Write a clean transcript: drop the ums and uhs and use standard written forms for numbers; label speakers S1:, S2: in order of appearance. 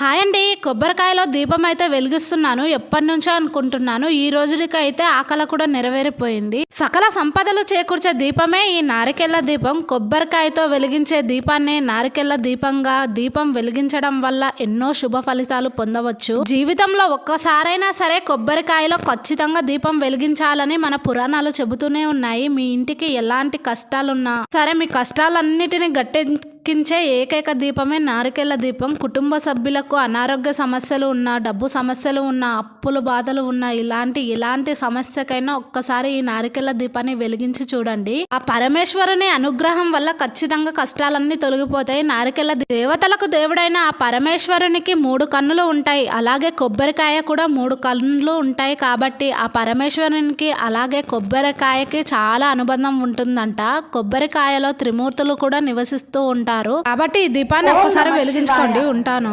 S1: Hi అండి. కొబ్బరికాయలో దీపం అయితే వెలిగిస్తున్నాను. ఎప్పటి నుంచో అనుకుంటున్నాను. ఈ రోజుకి అయితే ఆకలి కూడా నెరవేరిపోయింది. సకల సంపదలు చేకూర్చే దీపమే ఈ నారికెళ్ళ దీపం. కొబ్బరికాయతో వెలిగించే దీపాన్ని నారికెళ్ళ దీపంగా దీపం వెలిగించడం వల్ల ఎన్నో శుభ ఫలితాలు పొందవచ్చు. జీవితంలో ఒక్కసారైనా సరే కొబ్బరికాయలో ఖచ్చితంగా దీపం వెలిగించాలని మన పురాణాలు చెబుతూనే ఉన్నాయి. మీ ఇంటికి ఎలాంటి కష్టాలున్నా సరే, మీ కష్టాలన్నిటిని గట్టెక్కించే ఏకైక దీపమే నారికెళ్ళ దీపం. కుటుంబ సభ్యులకు అనారోగ్య సమస్యలు ఉన్నా, డబ్బు సమస్యలు ఉన్నా, అప్పులు బాధలు ఉన్నా, ఇలాంటి సమస్యకైనా ఒక్కసారి ఈ నారికెళ్ళ దీపాన్ని వెలిగించి చూడండి. ఆ పరమేశ్వరుని అనుగ్రహం వల్ల ఖచ్చితంగా కష్టాలన్నీ తొలగిపోతాయి. నారికెళ్ళ దేవతలకు దేవుడైన ఆ పరమేశ్వరునికి 3 కన్నులు ఉంటాయి. అలాగే కొబ్బరికాయ కూడా 3 కన్నులు ఉంటాయి. కాబట్టి ఆ పరమేశ్వరునికి అలాగే కొబ్బరికాయకి చాలా అనుబంధం ఉంటుందంట. కొబ్బరికాయలో త్రిమూర్తులు కూడా నివసిస్తూ ఉంటారు. కాబట్టి ఈ దీపాన్ని ఒక్కసారి వెలిగించుకోండి. ఉంటాను.